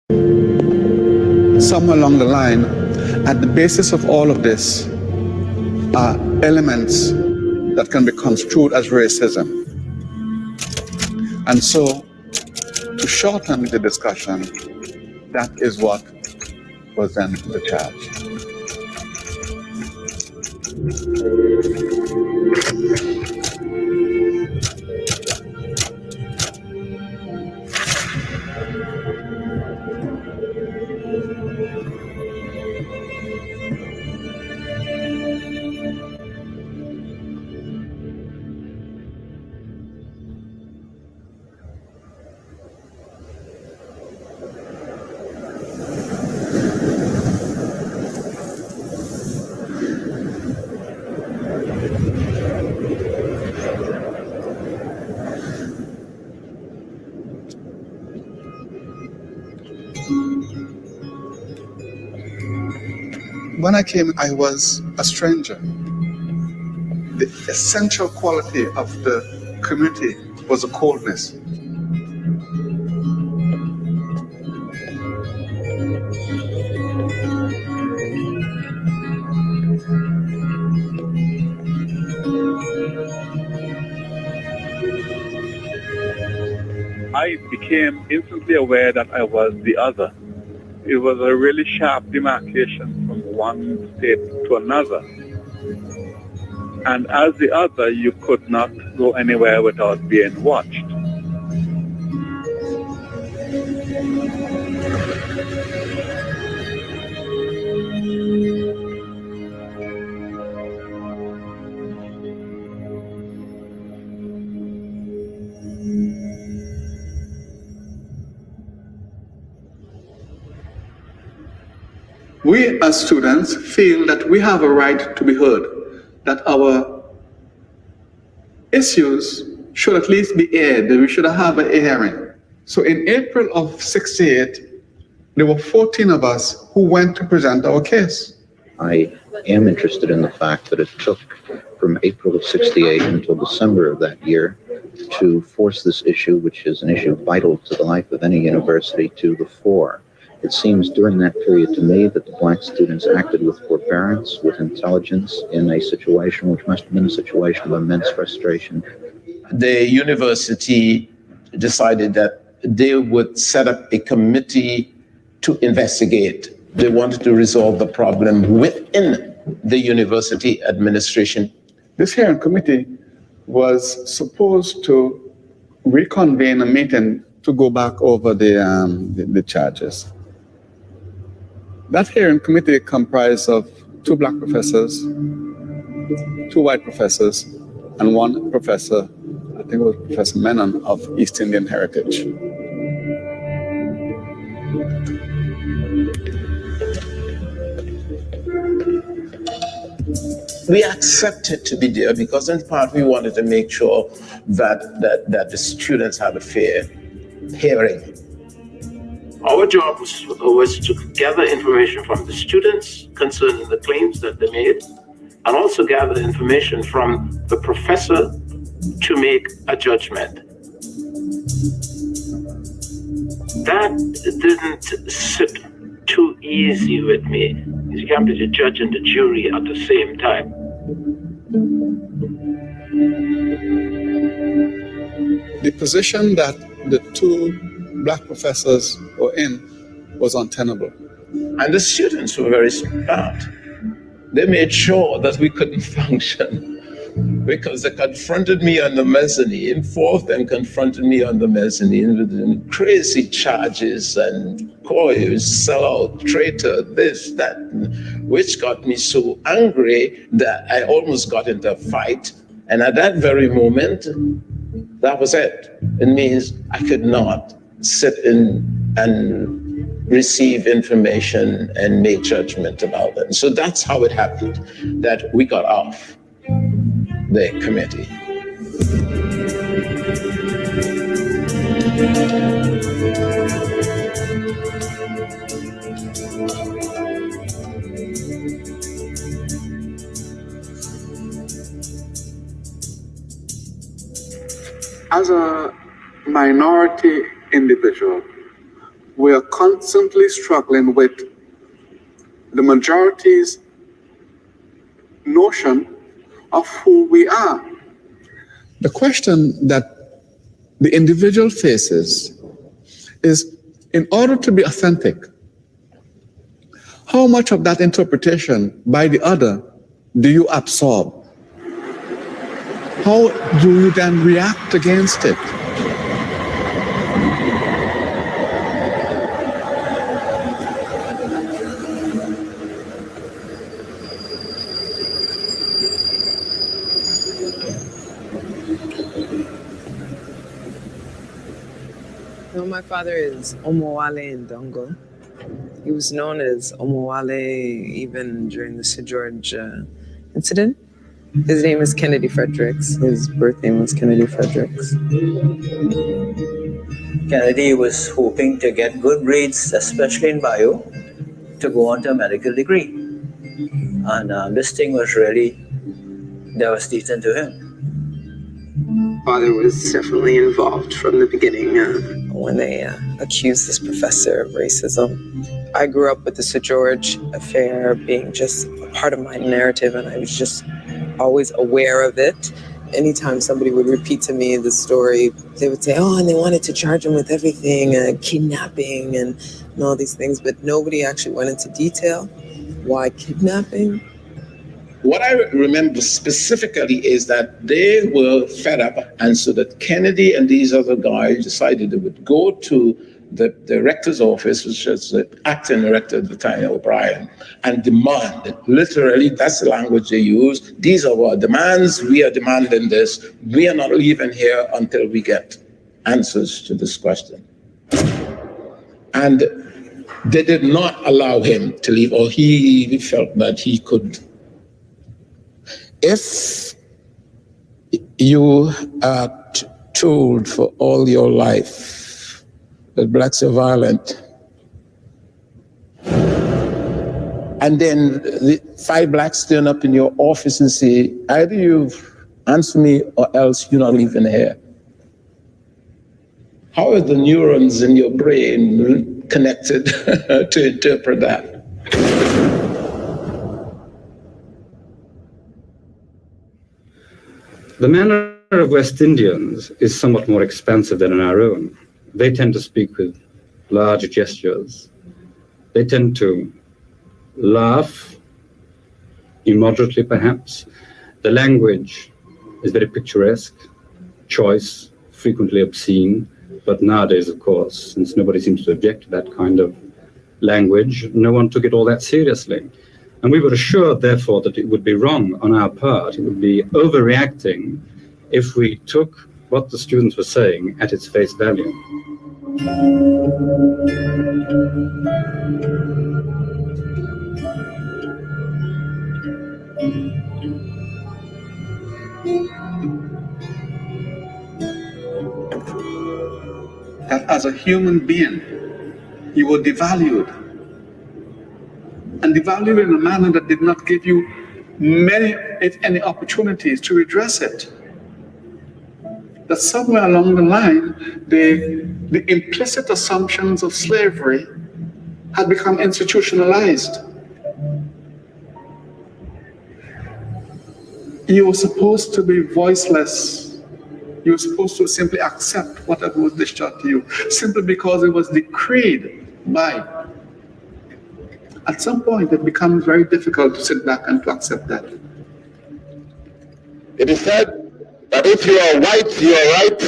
Somewhere along the line, at the basis of all of this are elements that can be construed as racism. And so, to shorten the discussion, that is what was then the charge. When I came, I was a stranger. The essential quality of the community was a coldness. I became instantly aware that I was the other. It was a really sharp demarcation from one state to another. And as the other, you could not go anywhere without being watched. We as students feel that we have a right to be heard, that our issues should at least be aired, that we should have a hearing. So in April of '68, there were 14 of us who went to present our case. I am interested in the fact that it took from April of '68 until December of that year to force this issue, which is an issue vital to the life of any university, to the fore. It seems during that period to me that the Black students acted with forbearance, with intelligence, in a situation which must have been a situation of immense frustration. The university decided that they would set up a committee to investigate. They wanted to resolve the problem within the university administration. This hearing committee was supposed to reconvene a meeting to go back over the charges. That hearing committee comprised of 2 Black professors, 2 white professors, and 1 professor, I think it was Professor Menon of East Indian heritage. We accepted to be there because in part we wanted to make sure that the students had a fair hearing. Our job was to gather information from the students concerning the claims that they made, and also gather information from the professor to make a judgment. That didn't sit too easy with me. You can't be the judge and the jury at the same time. The position that the 2 Black professors were in was untenable. And the students were very smart. They made sure that we couldn't function because they confronted me on the mezzanine. 4 of them confronted me on the mezzanine with crazy charges and call you sellout, traitor, this, that, which got me so angry that I almost got into a fight. And at that very moment, that was it. It means I could not sit in and receive information and make judgment about it. So that's how it happened, that we got off the committee. As a minority individual, we are constantly struggling with the majority's notion of who we are. The question that the individual faces is, in order to be authentic, how much of that interpretation by the other do you absorb? How do you then react against it? No, my father is Omowale in Dongo. He was known as Omowale even during the Sir George incident. His name is Kennedy Fredericks. His birth name was Kennedy Fredericks. Kennedy was hoping to get good grades, especially in bio, to go on to a medical degree. And this thing was really devastating to him. Father was definitely involved from the beginning when they accused this professor of racism. I grew up with the Sir George affair being just a part of my narrative, and I was just always aware of it. Anytime somebody would repeat to me the story, they would say, oh, and they wanted to charge him with everything, kidnapping and all these things, but nobody actually went into detail. Why kidnapping? What I remember specifically is that they were fed up, and so that Kennedy and these other guys decided they would go to the rector's office, which was the acting director at the time, O'Brien, and demand, literally, that's the language they use, these are our demands, we are demanding this, we are not leaving here until we get answers to this question. And they did not allow him to leave, or he felt that he could. If you are told for all your life that blacks are violent, and then the 5 blacks turn up in your office and say, either you answer me or else you're not leaving here. How are the neurons in your brain connected to interpret that? The manner of West Indians is somewhat more expansive than in our own. They tend to speak with large gestures. They tend to laugh, immoderately perhaps. The language is very picturesque, choice, frequently obscene, but nowadays, of course, since nobody seems to object to that kind of language, no one took it all that seriously. And we were assured, therefore, that it would be wrong on our part, it would be overreacting if we took what the students were saying at its face value. That as a human being, you were devalued. And devalued in a manner that did not give you many, if any, opportunities to redress it. That somewhere along the line, the implicit assumptions of slavery had become institutionalized. You were supposed to be voiceless. You were supposed to simply accept whatever was dished out to you, simply because it was decreed by. At some point, it becomes very difficult to sit back and to accept that. It is said that if you are white, you are right.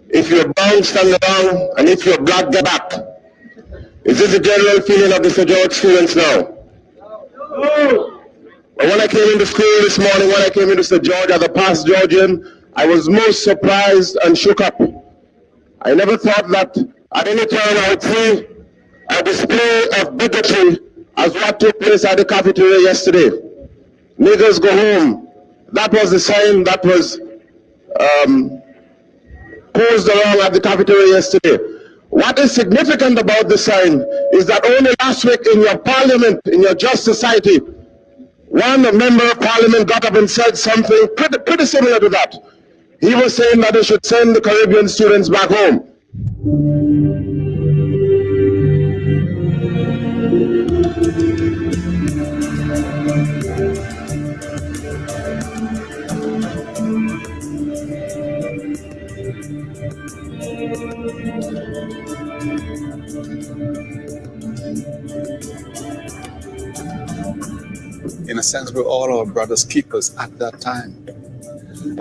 If you're brown, stand down. And if you're black, get back. Is this the general feeling of the Sir George students now? No. But when I came into school this morning, when I came into Sir George as a past Georgian, I was most surprised and shook up. I never thought that at any time I would see a display of bigotry as what took place at the cafeteria yesterday. Niggers go home. That was the sign that was posed around at the cafeteria yesterday. What is significant about the sign is that only last week in your parliament, in your just society, one member of parliament got up and said something pretty similar to that. He was saying that they should send the Caribbean students back home. a sense, were all our brothers' keepers at that time.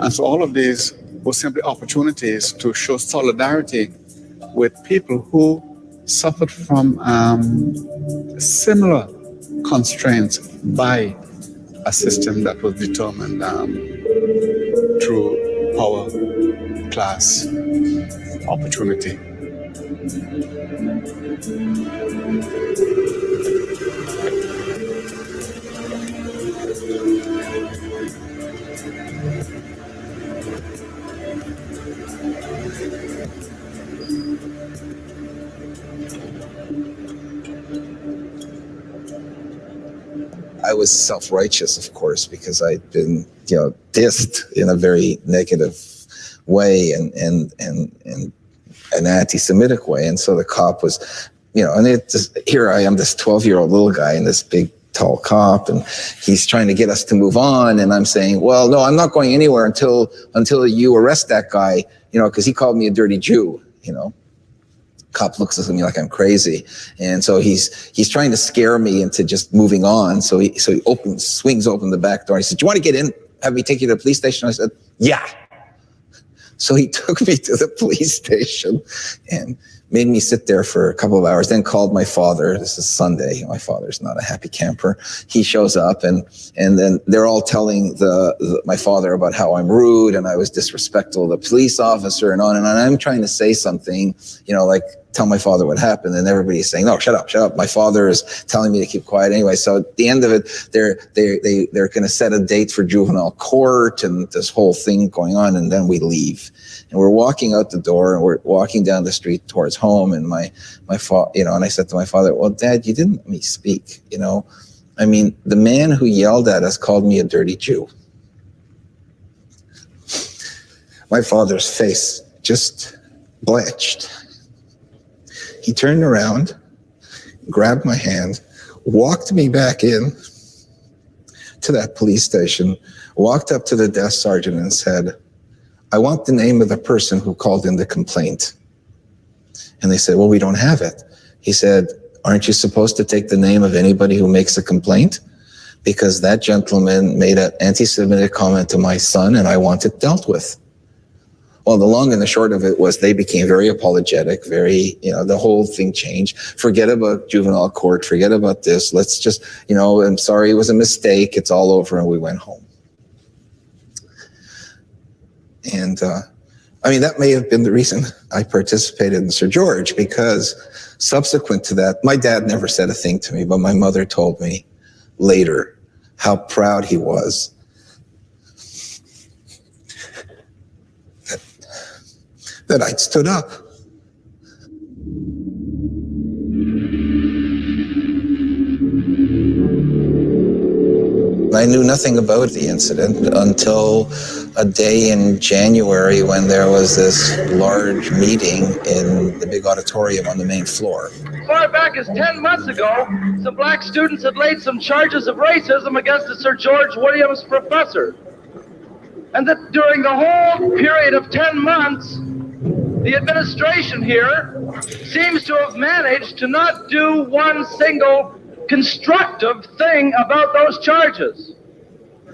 And so all of these were simply opportunities to show solidarity with people who suffered from similar constraints by a system that was determined through power, class, opportunity. I was self-righteous, of course, because I'd been, dissed in a very negative way and an anti-Semitic way. And so the cop was, and here I am, this 12-year-old little guy and this big, tall cop, and he's trying to get us to move on. And I'm saying, well, no, I'm not going anywhere until you arrest that guy, because he called me a dirty Jew, Cop looks at me like I'm crazy, and so he's trying to scare me into just moving on. So he swings open the back door. He said, "Do you want to get in? Have me take you to the police station?" I said, "Yeah." So he took me to the police station and made me sit there for a couple of hours, then called my father. This is Sunday. My father's not a happy camper. He shows up, and then they're all telling my father about how I'm rude and I was disrespectful to the police officer and on. And I'm trying to say something, like tell my father what happened, and everybody's saying, "No, shut up. My father is telling me to keep quiet anyway." So at the end of it, they're going to set a date for juvenile court and this whole thing going on, and then we leave. And we're walking out the door, and we're walking down the street towards home, and my father, and I said to my father, "Well, Dad, you didn't let me speak, I mean, the man who yelled at us called me a dirty Jew." My father's face just blanched. He turned around, grabbed my hand, walked me back in to that police station, walked up to the desk sergeant and said, "I want the name of the person who called in the complaint." And they said, "Well, we don't have it." He said, "Aren't you supposed to take the name of anybody who makes a complaint? Because that gentleman made an anti-Semitic comment to my son and I want it dealt with." Well, the long and the short of it was they became very apologetic, the whole thing changed. Forget about juvenile court, forget about this. Let's just, I'm sorry, it was a mistake. It's all over. And we went home. And that may have been the reason I participated in Sir George, because subsequent to that, my dad never said a thing to me, but my mother told me later how proud he was that I'd stood up. I knew nothing about the incident until a day in January when there was this large meeting in the big auditorium on the main floor. As far back as 10 months ago, some black students had laid some charges of racism against the Sir George Williams professor. And that during the whole period of 10 months, the administration here seems to have managed to not do one single constructive thing about those charges.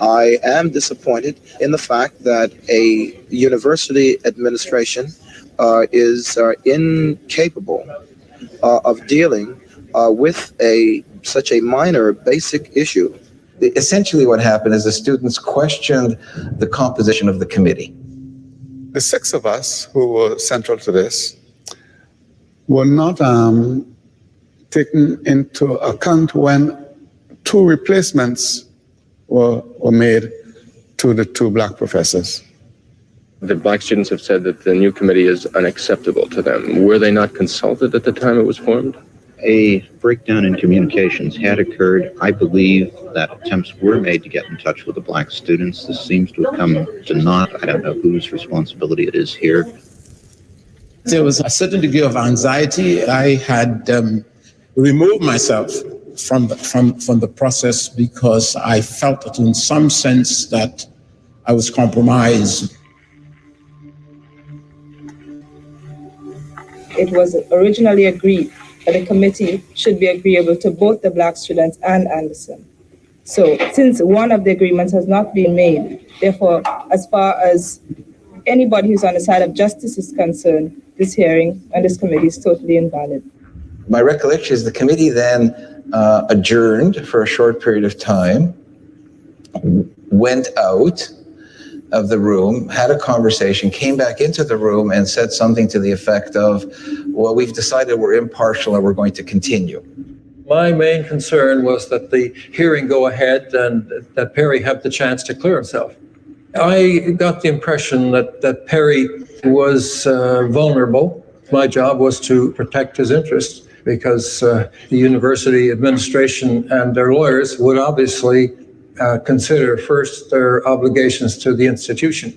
I am disappointed in the fact that a university administration is incapable of dealing with such a minor basic issue. Essentially what happened is the students questioned the composition of the committee. The six of us who were central to this were not taken into account when two replacements were made to the two black professors. The black students have said that the new committee is unacceptable to them. Were they not consulted at the time it was formed? A breakdown in communications had occurred. I believe that attempts were made to get in touch with the black students. This seems to have come to naught. I don't know whose responsibility it is here. There was a certain degree of anxiety. I had removed myself from the process because I felt that in some sense that I was compromised. It was originally agreed that the committee should be agreeable to both the black students and Anderson. So since one of the agreements has not been made, therefore, as far as anybody who's on the side of justice is concerned, this hearing and this committee is totally invalid. My recollection is the committee then adjourned for a short period of time, went out of the room, had a conversation, came back into the room and said something to the effect of, well, we've decided we're impartial and we're going to continue. My main concern was that the hearing go ahead and that Perry have the chance to clear himself. I got the impression that Perry was vulnerable. My job was to protect his interests because the university administration and their lawyers would obviously consider first their obligations to the institution.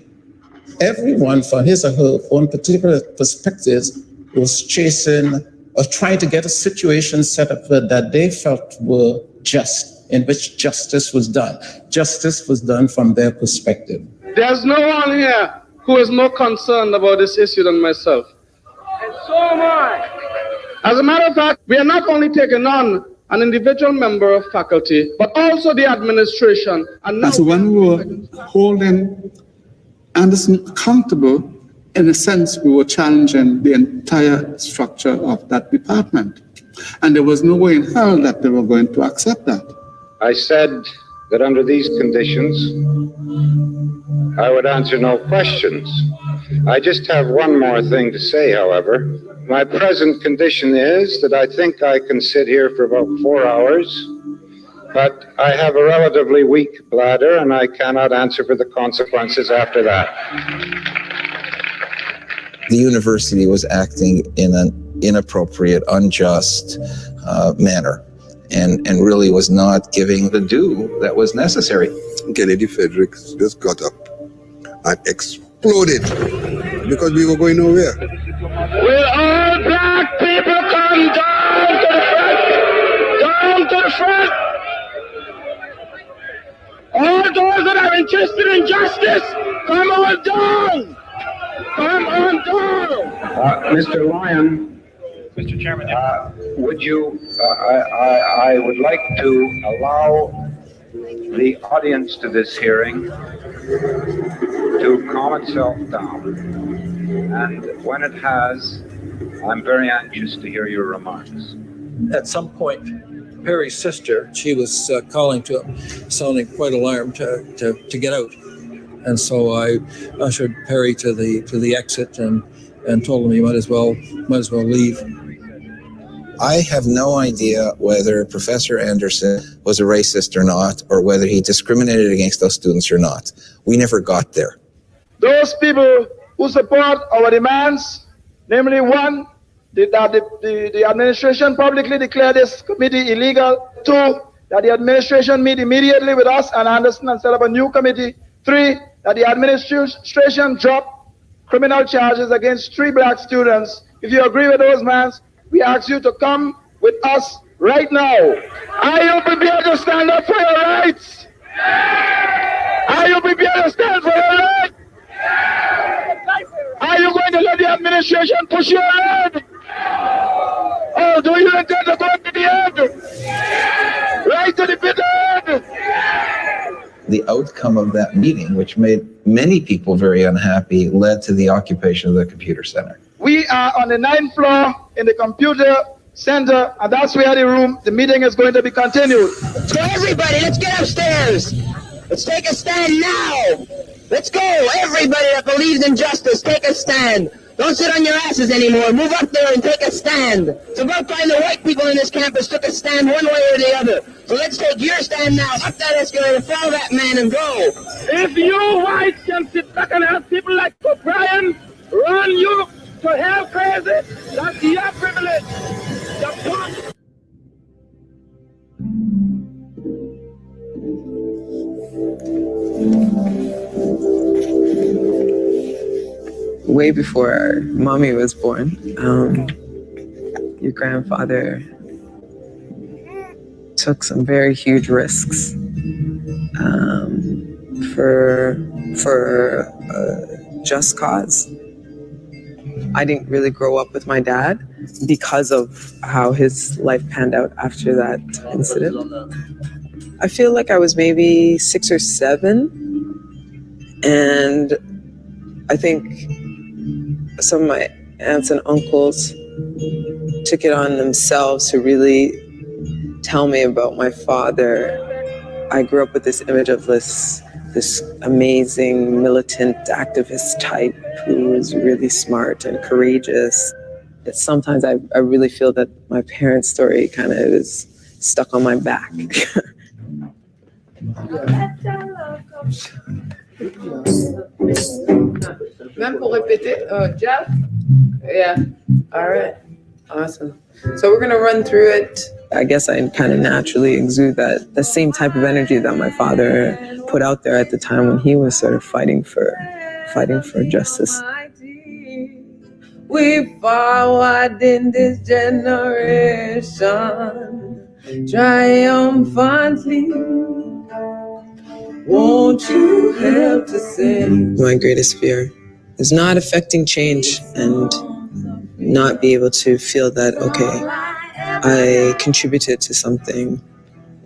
Everyone, from his or her own particular perspectives, was chasing or trying to get a situation set up that they felt were just, in which justice was done. Justice was done from their perspective. There's no one here who is more concerned about this issue than myself. And so am I. As a matter of fact, we are not only taking on an individual member of faculty, but also the administration. And as one we were holding Anderson accountable, in a sense, we were challenging the entire structure of that department. And there was no way in hell that they were going to accept that. I said that under these conditions, I would answer no questions. I just have one more thing to say, however. My present condition is that I think I can sit here for about 4 hours, but I have a relatively weak bladder and I cannot answer for the consequences after that. The university was acting in an inappropriate, unjust manner and really was not giving the due that was necessary. Kennedy Fredericks just got up and exploded because we were going nowhere. Will all black people come down to the front? Down to the front! All those that are interested in justice, come on down! Come on down! Mr. Lyon. Mr. Chairman. Would you, I would like to allow the audience to this hearing to calm itself down. And when it has, I'm very anxious to hear your remarks. At some point, Perry's sister, she was calling to him, sounding quite alarmed to get out. And so I ushered Perry to the exit and told him he might as well leave. I have no idea whether Professor Anderson was a racist or not, or whether he discriminated against those students or not. We never got there. Those people who support our demands, namely one, that the administration publicly declare this committee illegal. Two, that the administration meet immediately with us and Anderson and set up a new committee. Three, that the administration drop criminal charges against 3 black students. If you agree with those demands, we ask you to come with us right now. Are you prepared to stand up for your rights? Are you prepared to stand for your rights? Are you going to let the administration push you ahead? Oh, do you intend to go to the end? Right to the bitter end? The outcome of that meeting, which made many people very unhappy, led to the occupation of the computer center. We are on the 9th floor in the computer center, and that's where the meeting is going to be continued. So everybody, let's get upstairs. Let's take a stand now. Let's go. Everybody that believes in justice, take a stand. Don't sit on your asses anymore. Move up there and take a stand. It's about time the white people in this campus took a stand one way or the other. So let's take your stand now. Up that escalator, follow that man and go. If you whites can sit back and have people like O'Brien run you to hell crazy, that's your privilege. Way before Mommy was born, your grandfather took some very huge risks for a just cause. I didn't really grow up with my dad because of how his life panned out after that incident. I feel like I was maybe 6 or 7, and I think some of my aunts and uncles took it on themselves to really tell me about my father. I grew up with this image of this amazing militant activist type who was really smart and courageous. Sometimes I really feel that my parents' story kind of is stuck on my back. Même pour répéter, Jeff? Yeah. All right. Awesome. So we're going to run through it. I guess I kind of naturally exude the same type of energy that my father put out there at the time when he was sort of fighting for justice. We forward in this generation triumphantly. Won't you help to sing? My greatest fear is not affecting change and not be able to feel that, okay, I contributed to something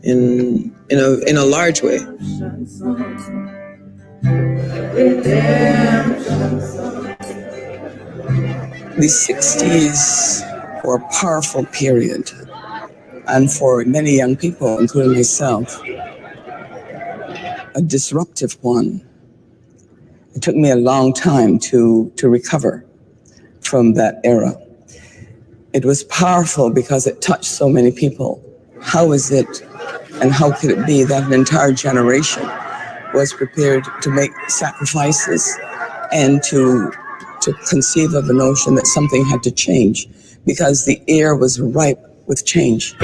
in a large way. The 60s were a powerful period, and for many young people, including myself, a disruptive one. It took me a long time to recover from that era. It was powerful because it touched so many people. How is it and how could it be that an entire generation was prepared to make sacrifices and to conceive of a notion that something had to change because the air was ripe with change?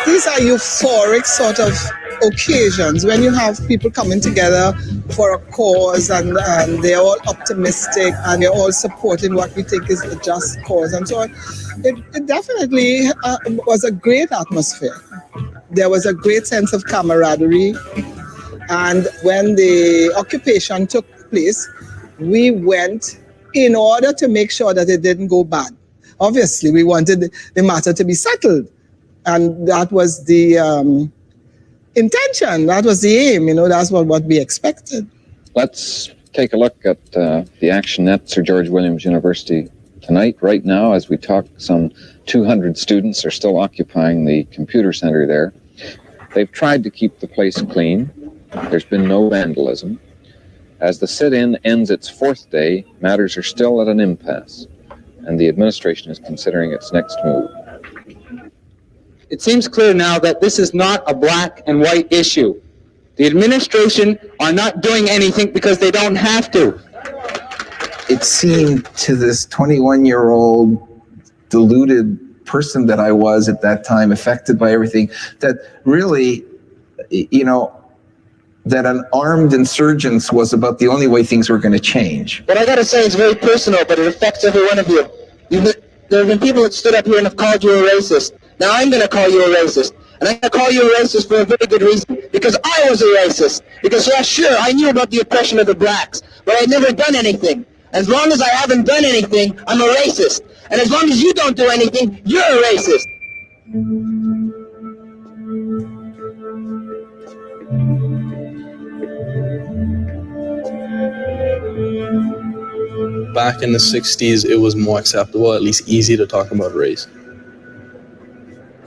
These are euphoric sort of occasions when you have people coming together for a cause and they're all optimistic and they're all supporting what we think is a just cause and so on. It definitely was a great atmosphere. There was a great sense of camaraderie, and when the occupation took place, we went in order to make sure that it didn't go bad. Obviously, we wanted the matter to be settled, and that was the intention, that was the aim, that's what we expected. Let's take a look at the action at Sir George Williams University tonight. Right now, as we talk, some 200 students are still occupying the computer center there. They've tried to keep the place clean. There's been no vandalism. As the sit-in ends its 4th day, matters are still at an impasse, and the administration is considering its next move. It seems clear now that this is not a black and white issue. The administration are not doing anything because they don't have to. It seemed to this 21-year-old deluded person that I was at that time, affected by everything, that really, that an armed insurgence was about the only way things were going to change. What I gotta say is very personal, but it affects every one of you. There have been people that stood up here and have called you a racist. Now I'm gonna call you a racist. And I'm gonna call you a racist for a very good reason. Because I was a racist. Because yeah, sure, I knew about the oppression of the blacks, but I'd never done anything. As long as I haven't done anything, I'm a racist. And as long as you don't do anything, you're a racist. Back in the 60s, it was more acceptable, at least easy to talk about race.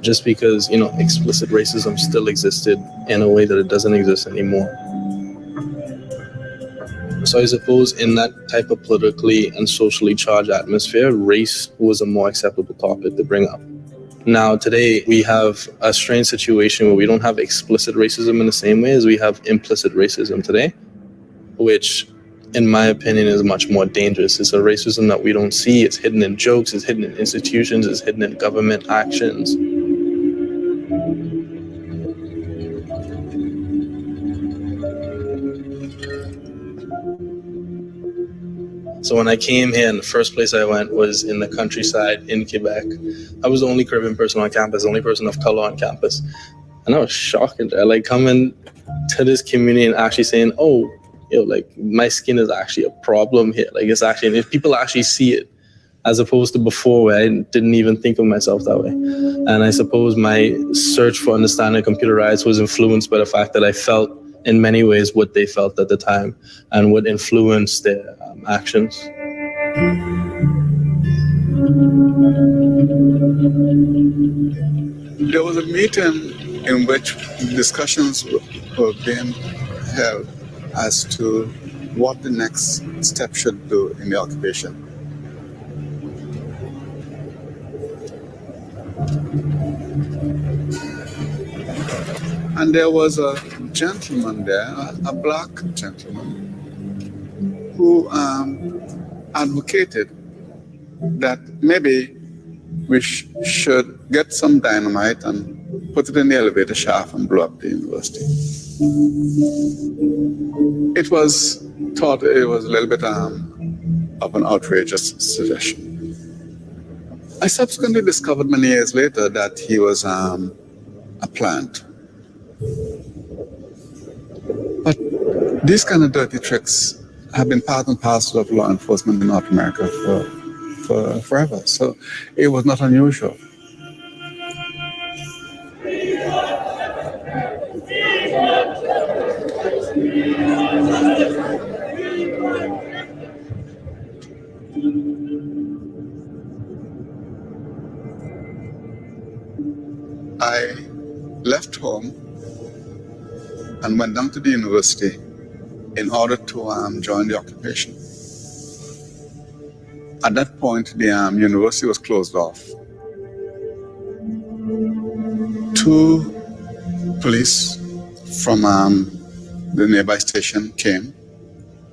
Just because, explicit racism still existed in a way that it doesn't exist anymore. So I suppose in that type of politically and socially charged atmosphere, race was a more acceptable topic to bring up. Now, today, we have a strange situation where we don't have explicit racism in the same way as we have implicit racism today, which, in my opinion, is much more dangerous. It's a racism that we don't see. It's hidden in jokes, it's hidden in institutions, it's hidden in government actions. So when I came here, the first place I went was in the countryside in Quebec. I was the only Caribbean person on campus, the only person of color on campus. And I was shocked. Like coming to this community and actually saying, oh, like my skin is actually a problem here. Like it's actually, and if people actually see it, as opposed to before where I didn't even think of myself that way. And I suppose my search for understanding computer riots was influenced by the fact that I felt in many ways what they felt at the time and what influenced their actions. There was a meeting in which discussions were being held as to what the next step should do in the occupation. And there was a gentleman there, a black gentleman, who advocated that maybe we should get some dynamite and put it in the elevator shaft and blow up the university. It was thought it was a little bit of an outrageous suggestion. I subsequently discovered many years later that he was a plant. But these kind of dirty tricks have been part and parcel of law enforcement in North America for forever. So it was not unusual. I left home and went down to the university in order to join the occupation. At that point, the university was closed off. 2 police from the nearby station came.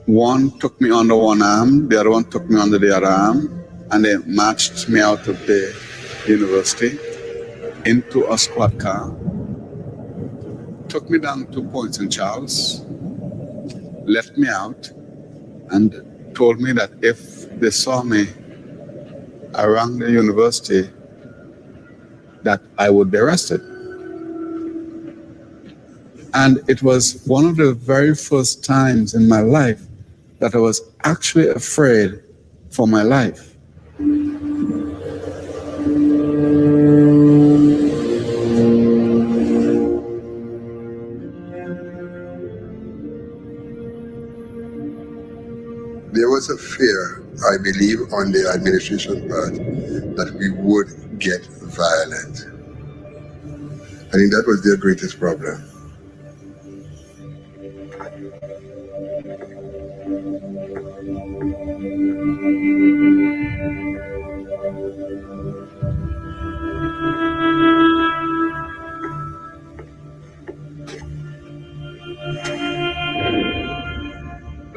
One took me under one arm, the other one took me under the other arm, and they marched me out of the university into a squad car, took me down to Point St. Charles, left me out, and told me that if they saw me around the university, that I would be arrested. And it was one of the very first times in my life that I was actually afraid for my life. There was a fear, I believe, on the administration part that we would get violent. I think that was their greatest problem.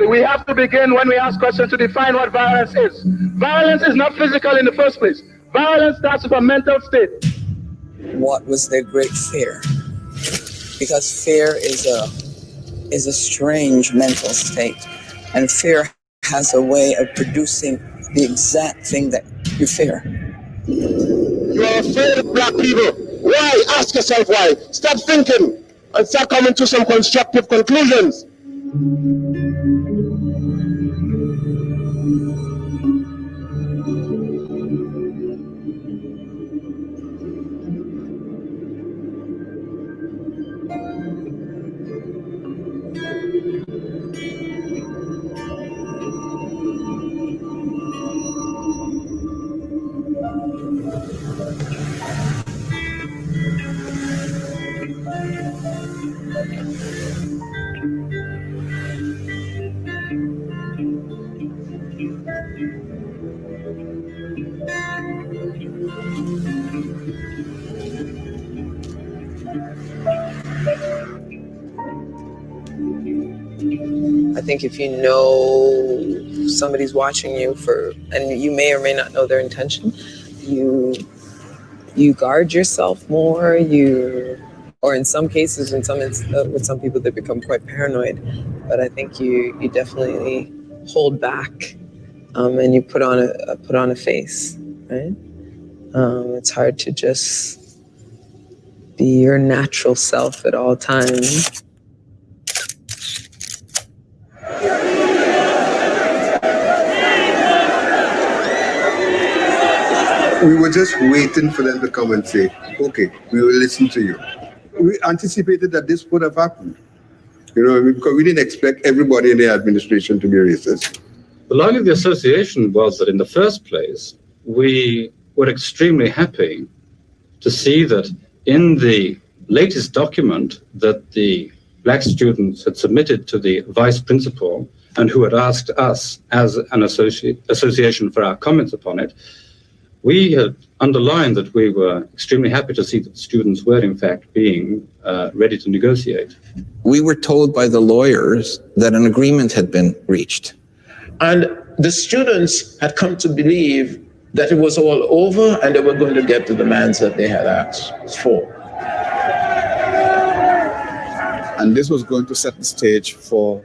We have to begin when we ask questions to define what violence is. Violence is not physical in the first place. Violence starts with a mental state. What was their great fear? Because fear is a strange mental state, and fear has a way of producing the exact thing that you fear. You are afraid of black people. Why? Ask yourself why. Stop thinking and start coming to some constructive conclusions. I think if you know somebody's watching you and you may or may not know their intention, you guard yourself more, or in some cases, with some people, they become quite paranoid. But I think you definitely hold back, and you put on a face, right? It's hard to just be your natural self at all times. We were just waiting for them to come and say, okay, we will listen to you. We anticipated that this would have happened. Because we didn't expect everybody in the administration to be racist. The line of the association was that in the first place, we were extremely happy to see that in the latest document that the Black students had submitted to the vice principal and who had asked us as an association for our comments upon it, we had underlined that we were extremely happy to see that the students were in fact being ready to negotiate. We were told by the lawyers that an agreement had been reached. And the students had come to believe that it was all over and they were going to get the demands that they had asked for. And this was going to set the stage for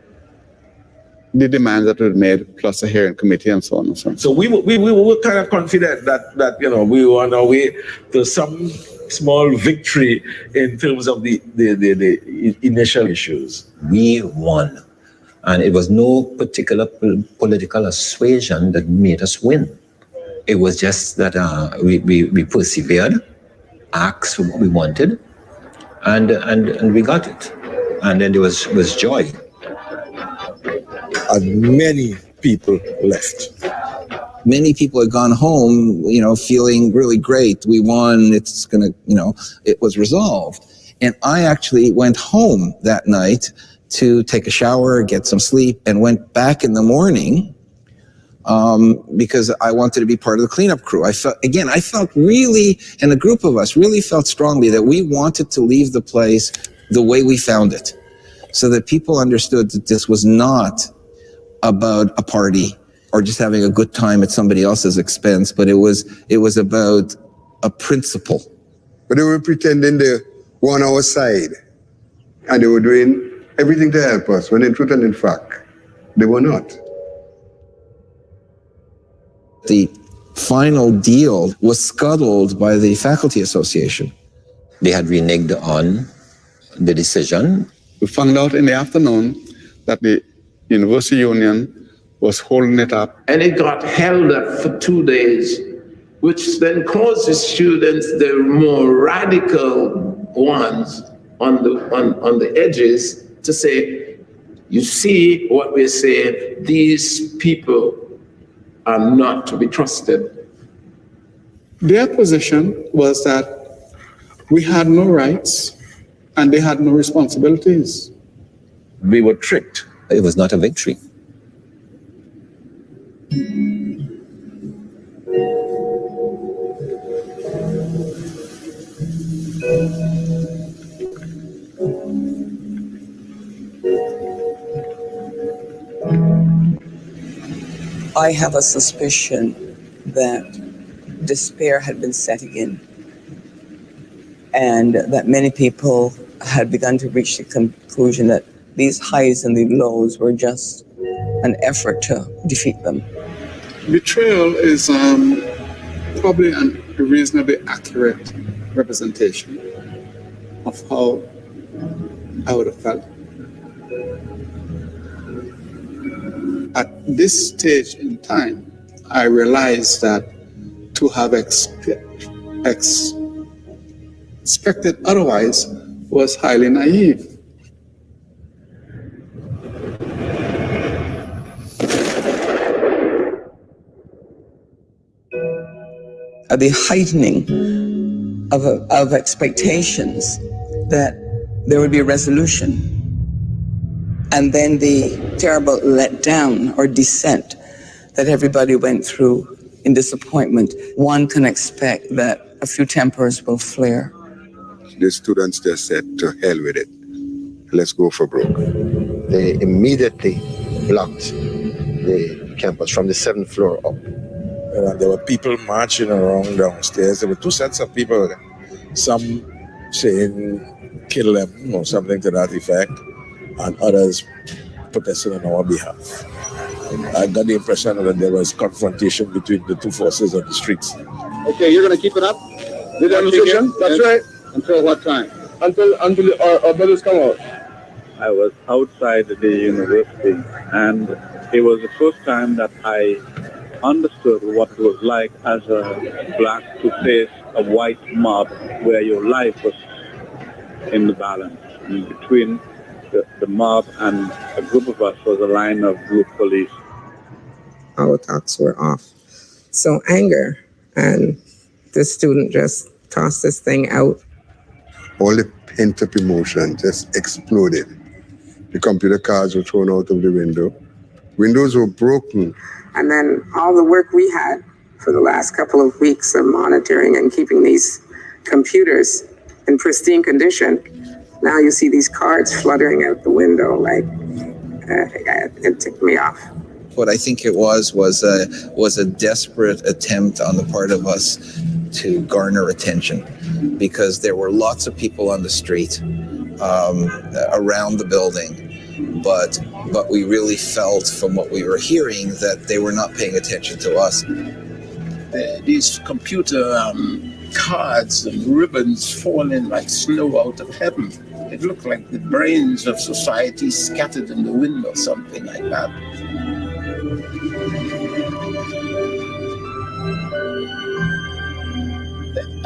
the demands that were made, plus a hearing committee and so on and so on. So we were kind of confident that we were on our way to some small victory in terms of the initial issues. We won. And it was no particular political persuasion that made us win. It was just that we persevered, asked for what we wanted, and we got it. And then there was joy. And many people left. Many people had gone home, feeling really great. We won. It's gonna, it was resolved. And I actually went home that night to take a shower, get some sleep, and went back in the morning because I wanted to be part of the cleanup crew. I felt really, and a group of us really felt strongly that we wanted to leave the place the way we found it, so that people understood that this was not about a party or just having a good time at somebody else's expense, but it was about a principle. But they were pretending they were on our side, and they were doing everything to help us, when in truth and in fact, they were not. The final deal was scuttled by the Faculty Association. They had reneged on the decision. We found out in the afternoon that the University Union was holding it up. And it got held up for 2 days, which then caused the students, the more radical ones on the edges, to say, you see what we're saying, these people are not to be trusted. Their position was that we had no rights and they had no responsibilities. We were tricked. It was not a victory. I have a suspicion that despair had been setting in, and that many people had begun to reach the conclusion that these highs and the lows were just an effort to defeat them. Betrayal is probably a reasonably accurate representation of how I would have felt. At this stage in time, I realized that to have expected otherwise was highly naive. The heightening of expectations that there would be a resolution, and then the terrible letdown or descent that everybody went through in disappointment. One can expect that a few tempers will flare. The students just said, to hell with it. Let's go for broke. They immediately blocked the campus from the 7th floor up. There were people marching around downstairs. There were two sets of people. Some saying, kill them, or something to that effect, and others protesting on our behalf. I got the impression that there was confrontation between the two forces on the streets. Okay, you're going to keep it up? The demonstration? That's right. Until what time? Until our brothers come out. I was outside the university, and it was the first time that I understood what it was like as a black to face a white mob where your life was in the balance. And between the mob and a group of us was a line of group police. Our talks were off. So anger, and the student just tossed this thing out. All the pent-up emotion just exploded. The computer cards were thrown out of the window. Windows were broken. And then all the work we had for the last couple of weeks of monitoring and keeping these computers in pristine condition, now you see these cards fluttering out the window, like, it ticked me off. What I think it was a desperate attempt on the part of us to garner attention, because there were lots of people on the street around the building, but we really felt from what we were hearing that they were not paying attention to us. These computer cards and ribbons falling like snow out of heaven. It looked like the brains of society scattered in the wind or something like that.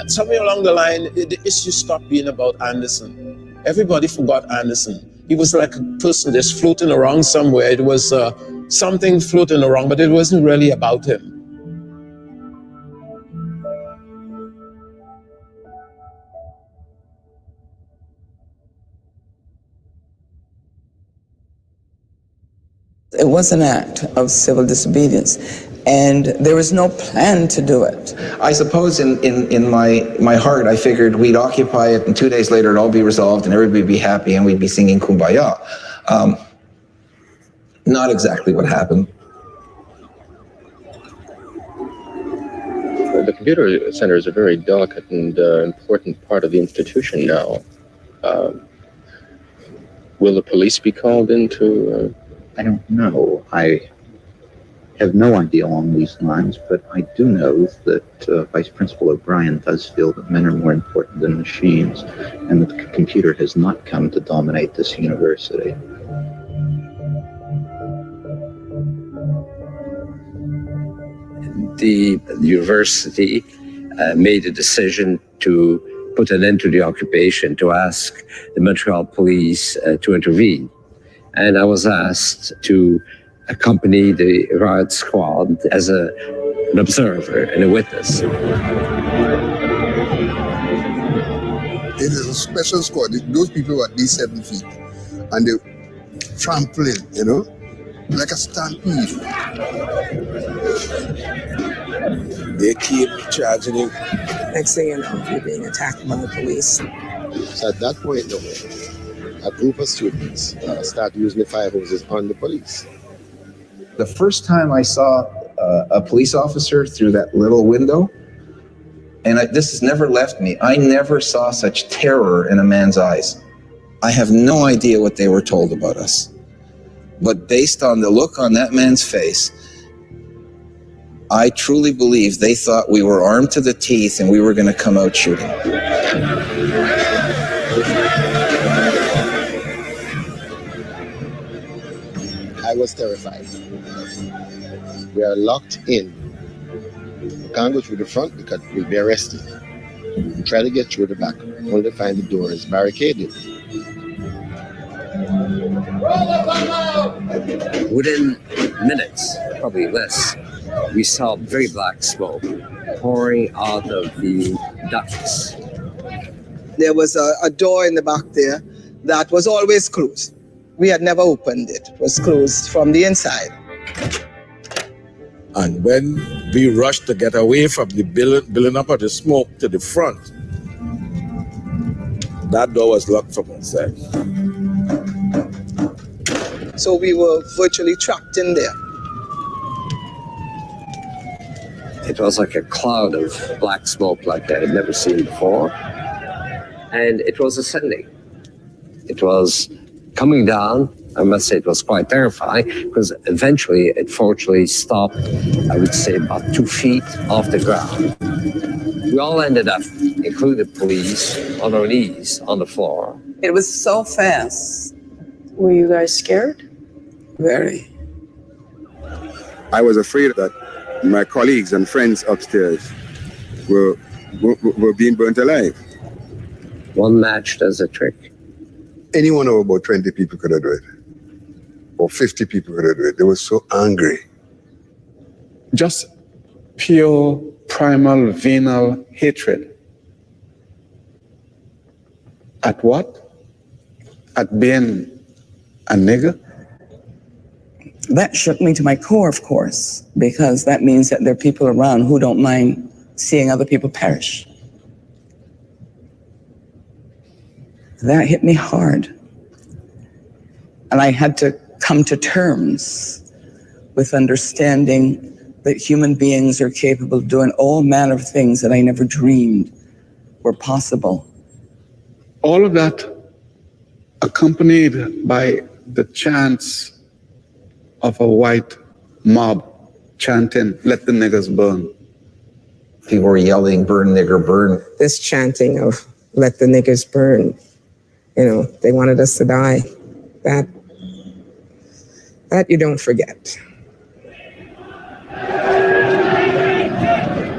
Somewhere along the line, the issue stopped being about Anderson. Everybody forgot Anderson. He was like a person just floating around somewhere. It was something floating around, but it wasn't really about him. It was an act of civil disobedience, and there was no plan to do it. I suppose in my heart, I figured we'd occupy it, and 2 days later it'd all be resolved and everybody would be happy and we'd be singing Kumbaya. Not exactly what happened. The computer center is a very delicate and important part of the institution now. Will the police be called into? I don't know. I have no idea along these lines, but I do know that Vice Principal O'Brien does feel that men are more important than machines, and that the computer has not come to dominate this university. The university made a decision to put an end to the occupation, to ask the Montreal police to intervene. And I was asked to accompany the riot squad as an observer and a witness. It is a special squad. Those people were at least 7 feet, and they trampling, like a stampede. They keep charging you. Next thing you know, you're being attacked by the police. So at that point, though, a group of students start using the fire hoses on the police. The first time I saw a police officer through that little window, and this has never left me, I never saw such terror in a man's eyes. I have no idea what they were told about us. But based on the look on that man's face, I truly believe they thought we were armed to the teeth and we were going to come out shooting. I was terrified. We are locked in. We can't go through the front because we'll be arrested. We try to get through the back, only to find the door is barricaded. Within minutes, probably less, we saw very black smoke pouring out of the ducts. There was a door in the back there that was always closed. We had never opened it. It was closed from the inside. And when we rushed to get away from the building up of the smoke to the front, that door was locked from inside. So we were virtually trapped in there. It was like a cloud of black smoke like I had never seen before. And it was ascending. It was coming down. I must say it was quite terrifying because eventually it fortunately stopped, I would say about 2 feet off the ground. We all ended up, including the police, on our knees on the floor. It was so fast. Were you guys scared? Very. I was afraid that my colleagues and friends upstairs were being burnt alive. One match does a trick. Anyone of about 20 people could have done it, or 50 people could have done it. They were so angry. Just pure, primal, venal hatred. At what? At being a nigger? That shook me to my core, of course, because that means that there are people around who don't mind seeing other people perish. That hit me hard. And I had to come to terms with understanding that human beings are capable of doing all manner of things that I never dreamed were possible. All of that accompanied by the chants of a white mob chanting, "Let the niggers burn." People were yelling, "Burn, nigger, burn." This chanting of "let the niggers burn," they wanted us to die. That you don't forget.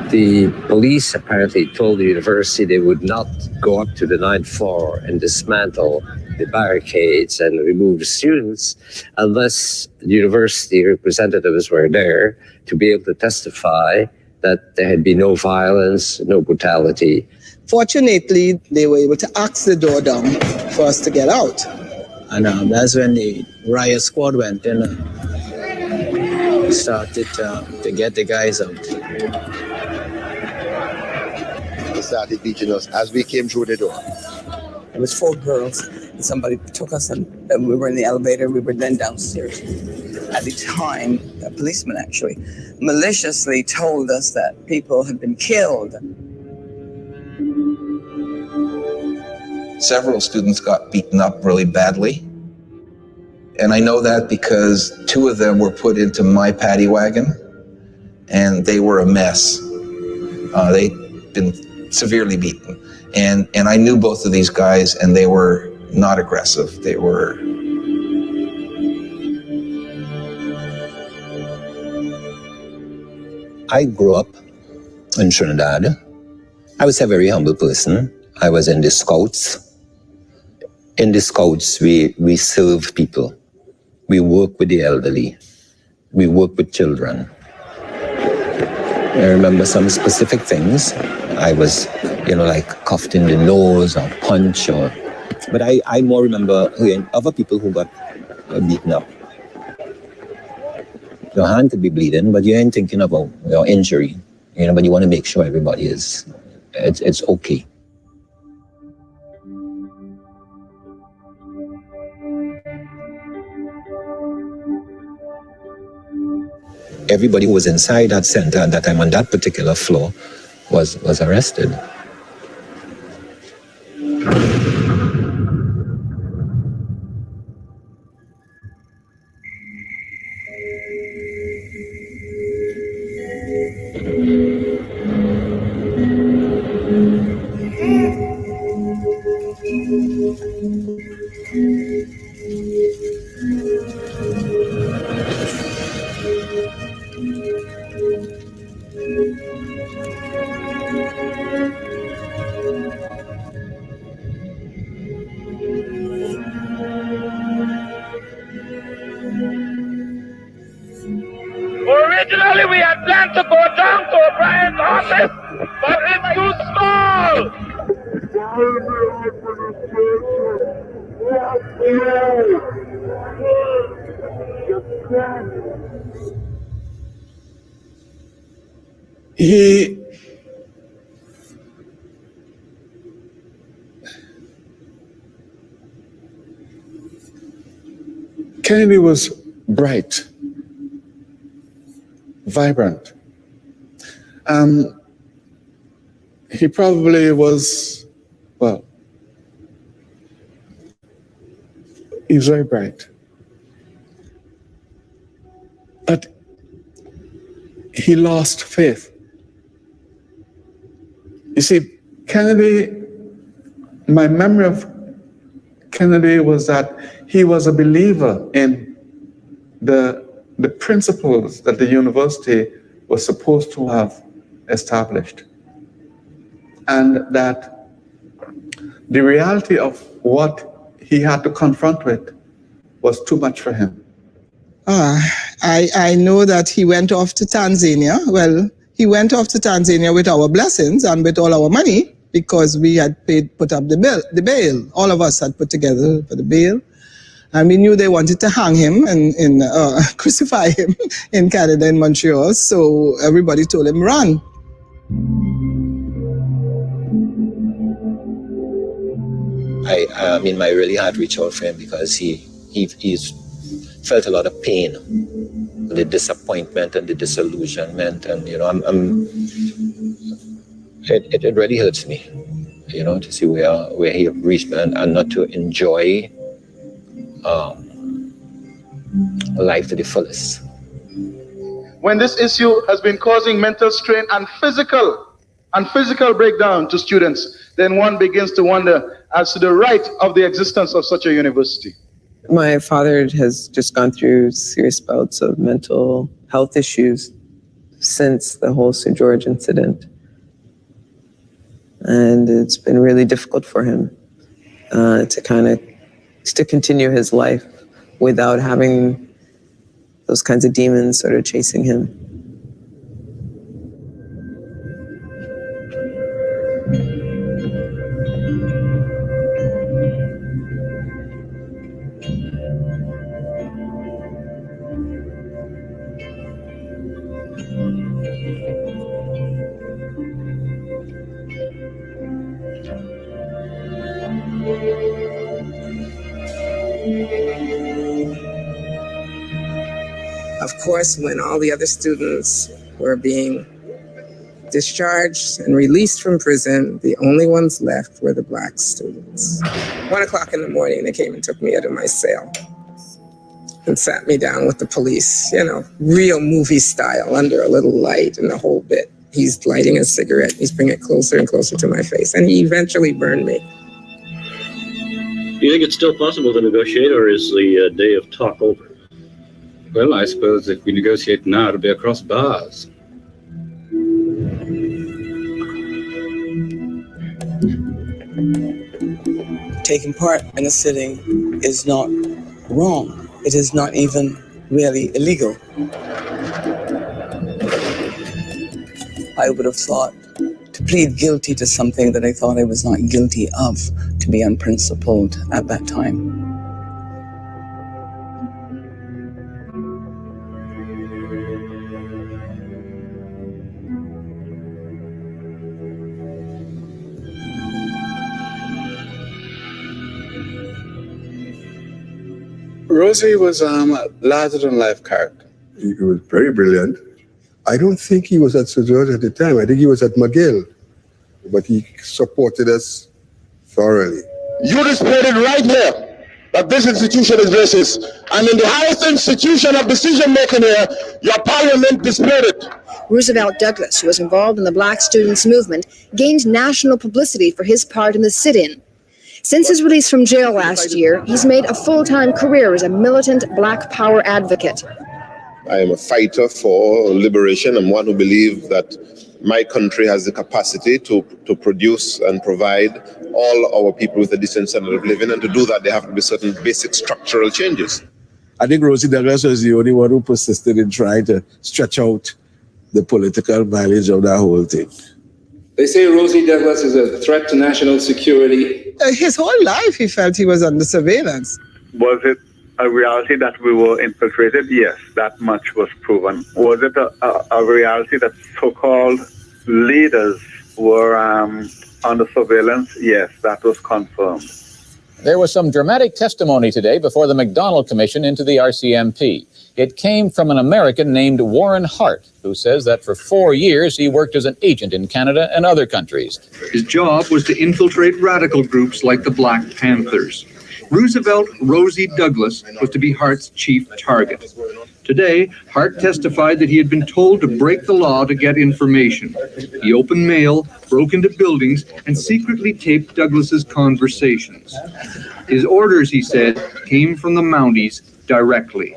The police apparently told the university they would not go up to the 9th floor and dismantle the barricades and remove the students unless the university representatives were there to be able to testify that there had been no violence, no brutality. Fortunately, they were able to axe the door down for us to get out. And that's when the riot squad went in and started to get the guys out. They started beating us as we came through the door. It was 4 girls, and somebody took us, and we were in the elevator. We were then downstairs. At the time, a policeman actually maliciously told us that people had been killed. Several students got beaten up really badly. And I know that because 2 of them were put into my paddy wagon, and they were a mess. They'd been severely beaten. And I knew both of these guys, and they were not aggressive. They were... I grew up in Trinidad. I was a very humble person. I was in the Scouts. In the Scouts, we serve people. We work with the elderly. We work with children. I remember some specific things. I was, like cuffed in the nose or punched, but I more remember hearing other people who got beaten up. Your hand could be bleeding, but you ain't thinking about your injury, but you want to make sure everybody it's okay. Everybody who was inside that center at that time on that particular floor was arrested. Originally, we had planned to go down to O'Brien's office, but it's too small. Kennedy was bright, vibrant. He probably was, he was very bright. But he lost faith. You see, Kennedy, my memory of Kennedy was that he was a believer in the principles that the university was supposed to have established. And that the reality of what he had to confront with was too much for him. I know that he went off to Tanzania. Well, he went off to Tanzania with our blessings and with all our money because we had put up the bail. All of us had put together for the bail. And we knew they wanted to hang him and crucify him in Canada, in Montreal. So everybody told him, run. I mean, my really heart reached out for him because he's felt a lot of pain, the disappointment and the disillusionment, and it really hurts me, to see where he reached and not to enjoy life to the fullest. When this issue has been causing mental strain and physical breakdown to students, then one begins to wonder as to the right of the existence of such a university. My father has just gone through serious bouts of mental health issues since the whole Sir George incident. And it's been really difficult for him to continue his life without having those kinds of demons sort of chasing him. Of course, when all the other students were being discharged and released from prison, the only ones left were the Black students. 1 o'clock in the morning, they came and took me out of my cell and sat me down with the police, real movie style, under a little light and the whole bit. He's lighting a cigarette. He's bringing it closer and closer to my face, and he eventually burned me. Do you think it's still possible to negotiate, or is the day of talk over? Well, I suppose if we negotiate now, it'll be across bars. Taking part in a sitting is not wrong. It is not even really illegal. I would have thought to plead guilty to something that I thought I was not guilty of, to be unprincipled at that time. Rosie was a larger-than-life character. He was very brilliant. I don't think he was at Sir George at the time. I think he was at McGill. But he supported us thoroughly. You displayed right here that this institution is racist. And in the highest institution of decision-making here, your parliament displayed it. Roosevelt Douglas, who was involved in the Black students' movement, gained national publicity for his part in the sit-in. Since his release from jail last year, he's made a full-time career as a militant Black power advocate. I am a fighter for liberation. I'm one who believes that my country has the capacity to produce and provide all our people with a decent standard of living, and to do that there have to be certain basic structural changes. I think Rosie Douglas was the only one who persisted in trying to stretch out the political mileage of that whole thing. They say Rosie Douglas is a threat to national security. His whole life he felt he was under surveillance. Was it a reality that we were infiltrated? Yes, that much was proven. Was it a reality that so-called leaders were under surveillance? Yes, that was confirmed. There was some dramatic testimony today before the McDonald Commission into the RCMP. It came from an American named Warren Hart, who says that for 4 years he worked as an agent in Canada and other countries. His job was to infiltrate radical groups like the Black Panthers. Roosevelt Rosie Douglas was to be Hart's chief target. Today, Hart testified that he had been told to break the law to get information. He opened mail, broke into buildings, and secretly taped Douglas's conversations. His orders, he said, came from the Mounties directly.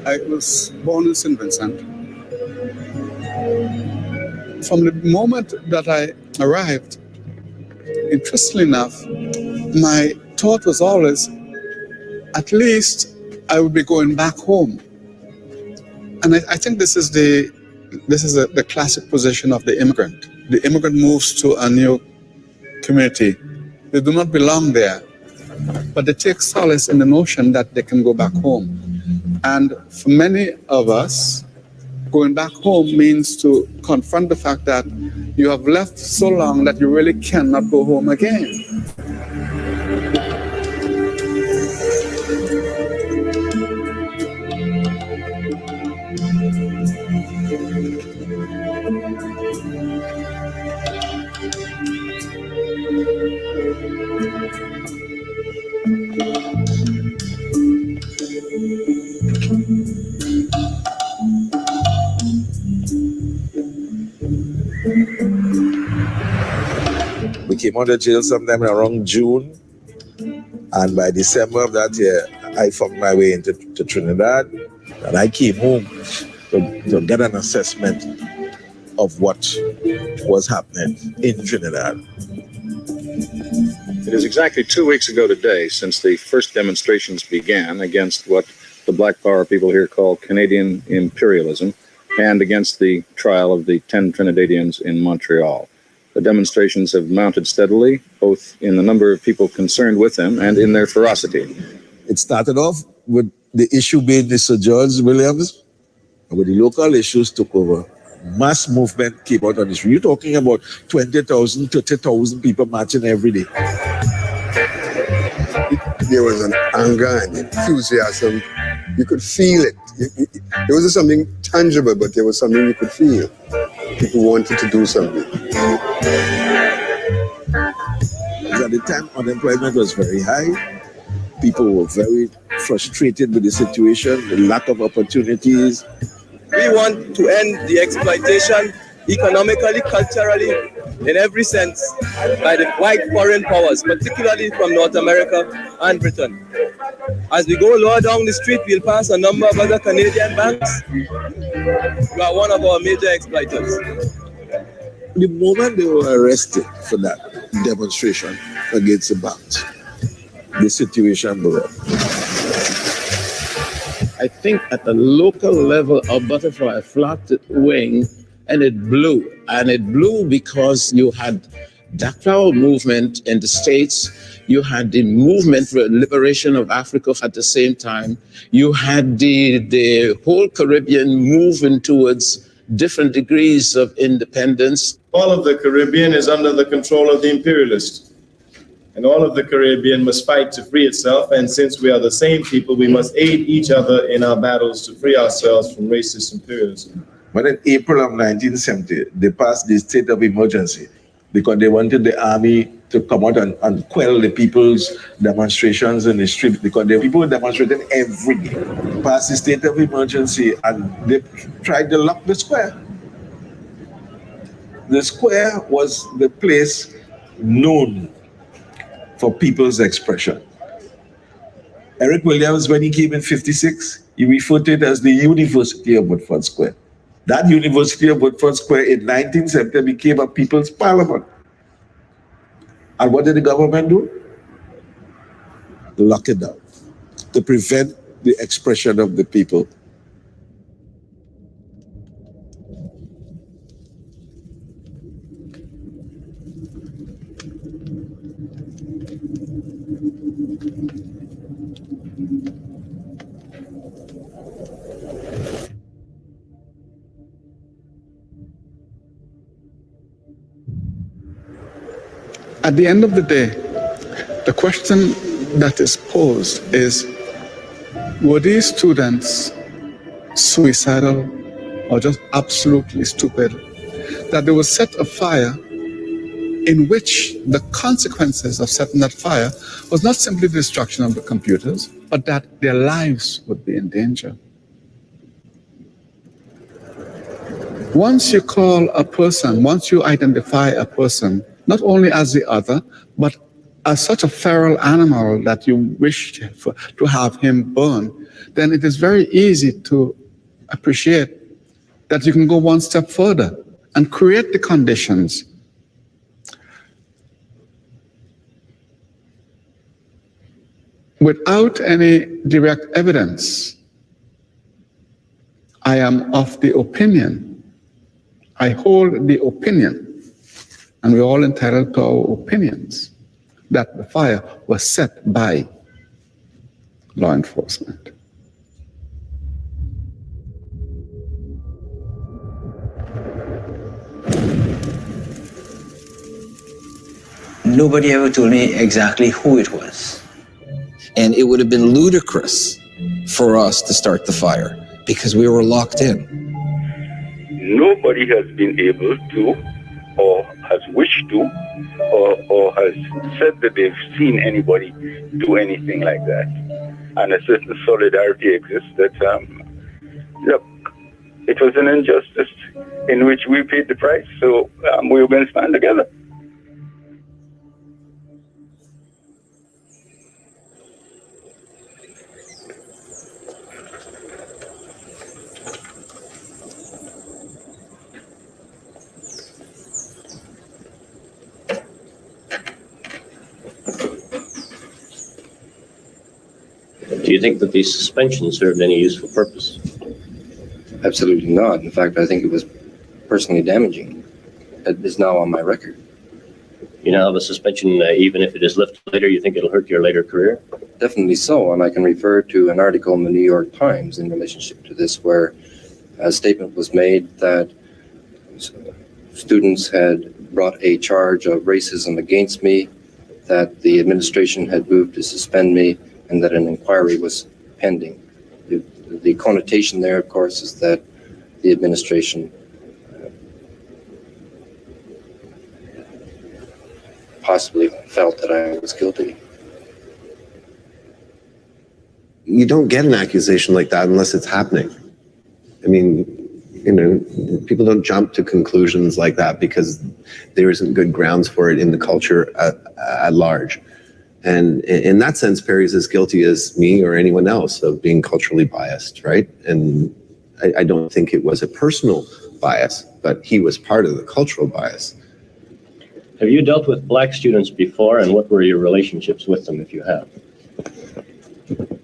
I was born in St. Vincent. From the moment that I arrived, interestingly enough, my thought was always, at least I would be going back home. And I think this is the classic position of the immigrant. The immigrant moves to a new community. They do not belong there, but they take solace in the notion that they can go back home. And for many of us, going back home means to confront the fact that you have left so long that you really cannot go home again. We came out of jail sometime around June, and by December of that year, I found my way into Trinidad, and I came home to get an assessment of what was happening in Trinidad. It is exactly 2 weeks ago today since the first demonstrations began against what the Black Power people here call Canadian imperialism and against the trial of the 10 Trinidadians in Montreal. The demonstrations have mounted steadily, both in the number of people concerned with them and in their ferocity. It started off with the issue being the Sir George Williams, and with the local issues took over. Mass movement came out on this. You're talking about 20,000, 30,000 people marching every day. There was an anger and enthusiasm. You could feel it. There wasn't something tangible, but there was something you could feel. People wanted to do something. At the time, unemployment was very high. People were very frustrated with the situation, the lack of opportunities. We want to end the exploitation economically, culturally, in every sense, by the white foreign powers, particularly from North America and Britain. As we go lower down the street, we'll pass a number of other Canadian banks who are one of our major exploiters. The moment they were arrested for that demonstration against the banks, the situation blew up. I think at the local level, a butterfly flapped its wing and it blew. And it blew because you had Black Power movement in the States, you had the movement for liberation of Africa at the same time, you had the whole Caribbean moving towards different degrees of independence. All of the Caribbean is under the control of the imperialists. And all of the Caribbean must fight to free itself. And since we are the same people, we must aid each other in our battles to free ourselves from racist imperialism. But in April of 1970, they passed the state of emergency because they wanted the army to come out and quell the people's demonstrations in the street, because the people demonstrated every day. They passed the state of emergency and they tried to lock the square. The square was the place known for people's expression. Eric Williams, when he came in 56, he referred to it as the University of Woodford Square. That University of Woodford Square in 1970 became a people's parliament. And what did the government do? Lock it down to prevent the expression of the people. At the end of the day, the question that is posed is, were these students suicidal or just absolutely stupid, that they would set a fire in which the consequences of setting that fire was not simply the destruction of the computers, but that their lives would be in danger? Once you call a person, once you identify a person, not only as the other, but as such a feral animal that you wish to have him burn, then it is very easy to appreciate that you can go one step further and create the conditions without any direct evidence. I am of the opinion, I hold the opinion, and we're all entitled to our opinions, that the fire was set by law enforcement. Nobody ever told me exactly who it was. And it would have been ludicrous for us to start the fire because we were locked in. Nobody has been able to, or has wished to, or has said that they've seen anybody do anything like that. And a certain solidarity exists that, look, it was an injustice in which we paid the price, so we were going to stand together. Do you think that these suspensions served any useful purpose? Absolutely not. In fact, I think it was personally damaging. It is now on my record. You now have a suspension, even if it is lifted later, you think it'll hurt your later career? Definitely so, and I can refer to an article in the New York Times in relationship to this where a statement was made that students had brought a charge of racism against me, that the administration had moved to suspend me, and that an inquiry was pending. The connotation there, of course, is that the administration possibly felt that I was guilty. You don't get an accusation like that unless it's happening. I mean, you know, people don't jump to conclusions like that because there isn't good grounds for it in the culture at large. And in that sense, Perry's as guilty as me or anyone else of being culturally biased, right? And I don't think it was a personal bias, but he was part of the cultural bias. Have you dealt with black students before, and what were your relationships with them if you have?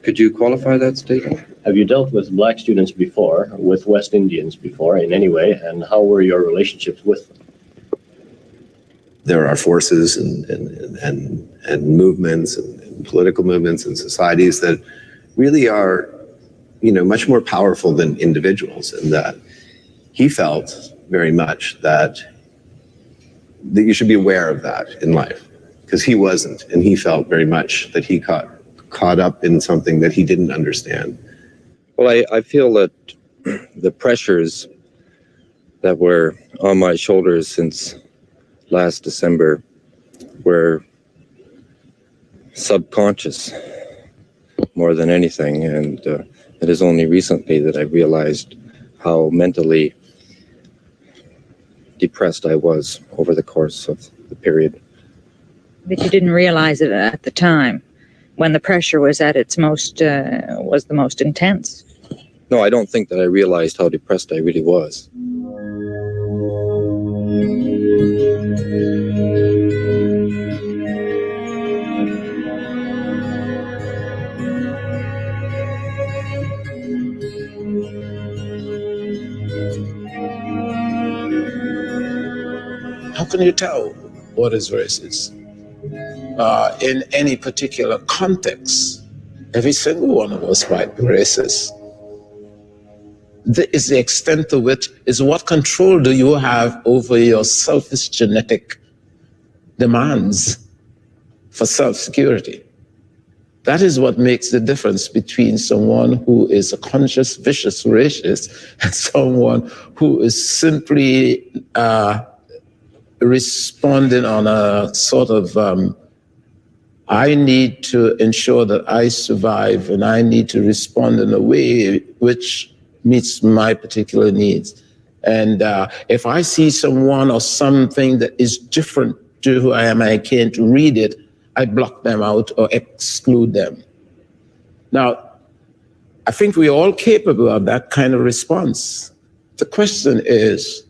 Could you qualify that statement? Have you dealt with black students before, with West Indians before in any way, and how were your relationships with them? There are forces and movements and political movements and societies that really are, you know, much more powerful than individuals, and that he felt very much that you should be aware of that in life, because he wasn't, and he felt very much that he caught up in something that he didn't understand. Well, I feel that the pressures that were on my shoulders since last December were subconscious more than anything, and it is only recently that I realized how mentally depressed I was over the course of the period. But you didn't realize it at the time when the pressure was at its most, was the most intense. No, I don't think that I realized how depressed I really was. How can you tell what is racist? In any particular context, every single one of us might be racist. Is the extent to which is what control do you have over your selfish genetic demands for self-security? That is what makes the difference between someone who is a conscious, vicious racist and someone who is simply responding on a sort of, I need to ensure that I survive and I need to respond in a way which meets my particular needs. And if I see someone or something that is different to who I am, I can't read it, I block them out or exclude them. Now, I think we're all capable of that kind of response. The question is,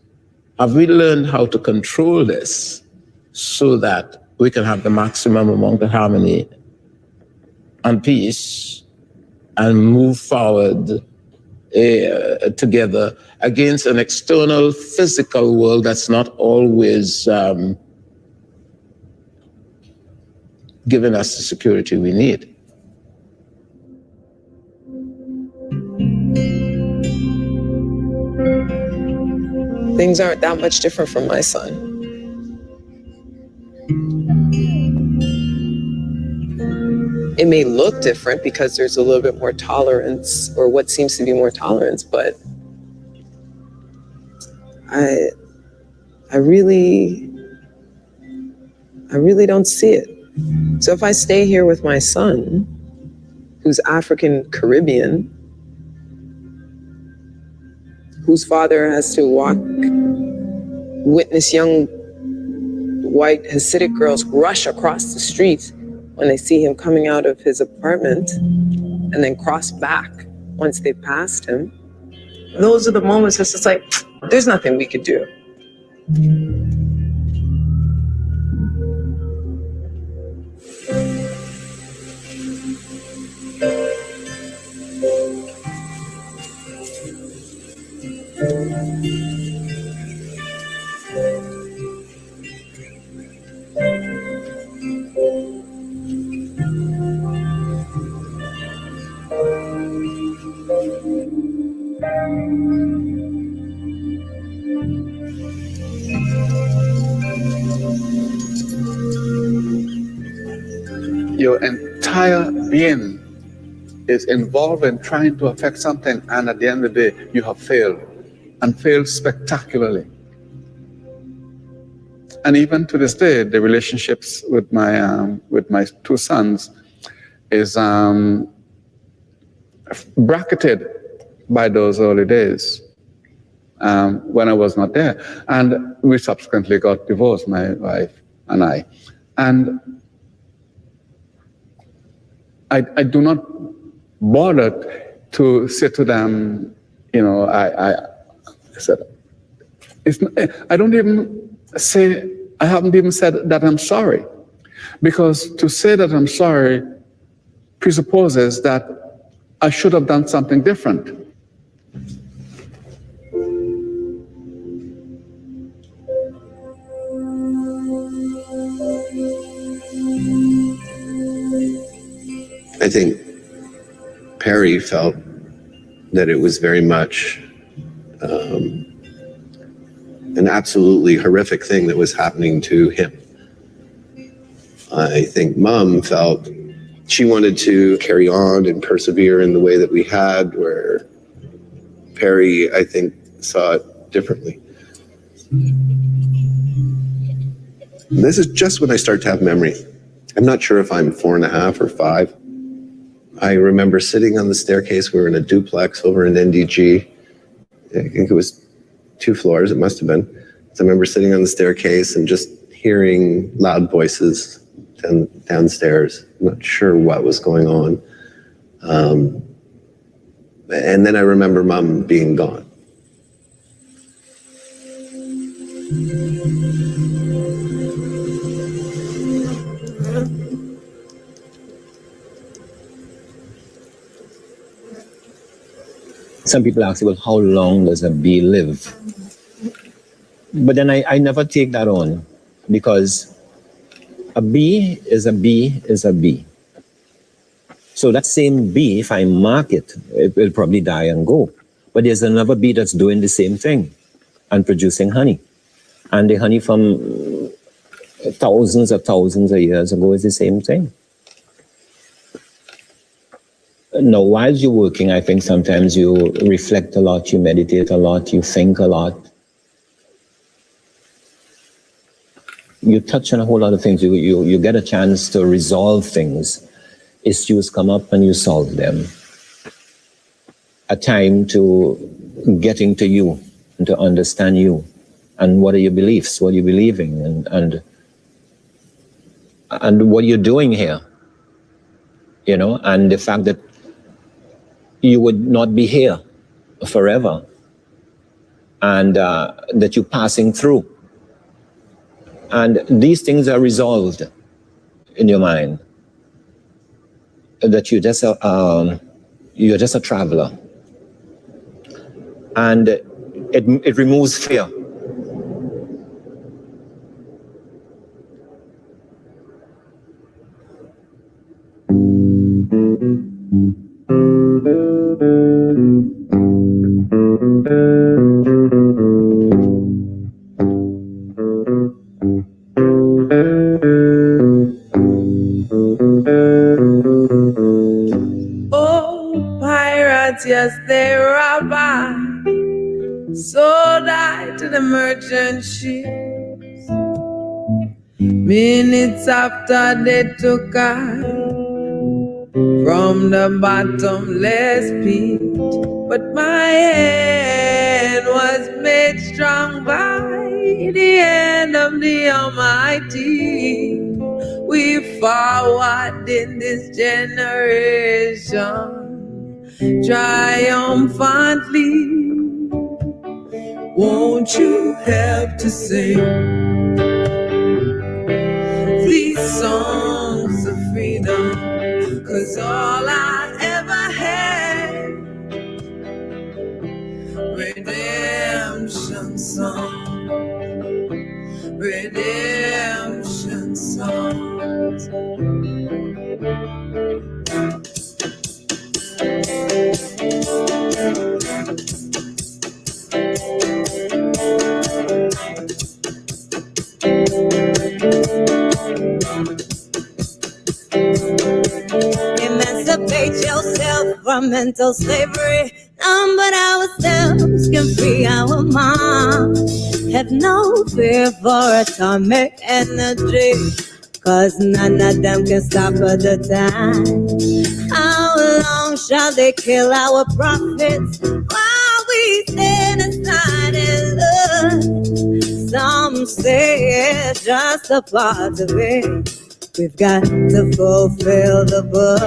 have we learned how to control this so that we can have the maximum amount of harmony and peace and move forward together against an external physical world that's not always giving us the security we need? Things aren't that much different from my son. It may look different because there's a little bit more tolerance, or what seems to be more tolerance, but I really don't see it. So if I stay here with my son, who's African Caribbean, whose father has to witness young white Hasidic girls rush across the street when they see him coming out of his apartment and then cross back once they passed him. Those are the moments it's just like, there's nothing we could do. Your entire being is involved in trying to affect something, and at the end of the day, you have failed, and failed spectacularly. And even to this day, the relationships with my two sons is bracketed by those early days when I was not there. And we subsequently got divorced, my wife and I. And I do not bother to say to them, I said, I don't even say, I haven't even said that I'm sorry. Because to say that I'm sorry presupposes that I should have done something different. I think Perry felt that it was very much an absolutely horrific thing that was happening to him. I think Mom felt she wanted to carry on and persevere in the way that we had, where Perry, I think, saw it differently. This is just when I start to have memory. I'm not sure if I'm 4.5 or 5. I remember sitting on the staircase. We were in a duplex over in NDG. I think it was 2 floors, it must have been. So I remember sitting on the staircase and just hearing loud voices downstairs. I'm not sure what was going on. And then I remember Mom being gone. Some people ask, well, how long does a bee live? But then I never take that on, because a bee is a bee is a bee. So that same bee, if I mark it, it will probably die and go. But there's another bee that's doing the same thing and producing honey. And the honey from thousands of years ago is the same thing. Now, while you're working, I think sometimes you reflect a lot, you meditate a lot, you think a lot. You touch on a whole lot of things. You get a chance to resolve things. Issues come up and you solve them. A time to getting to you and to understand you. And what are your beliefs? What are you believing? And and what you're doing here, you know, and the fact that you would not be here forever, and that you're passing through. And these things are resolved in your mind, that you're just a traveler. And it removes fear. Oh, pirates, yes, they robbed by, sold I to the merchant ships. Minutes after they took I from the bottomless pit, but my hand was made strong by the hand of the Almighty. We forward in this generation triumphantly. Won't you help to sing these songs of freedom? 'Cause all I ever had, redemption song, redemption songs. Emancipate yourself from mental slavery. None but ourselves can free our mind. Have no fear for atomic energy, 'cause none of them can stop at the time. How long shall they kill our prophets while we stand aside and look? Some say it's just a part of it. We've got to fulfill the book.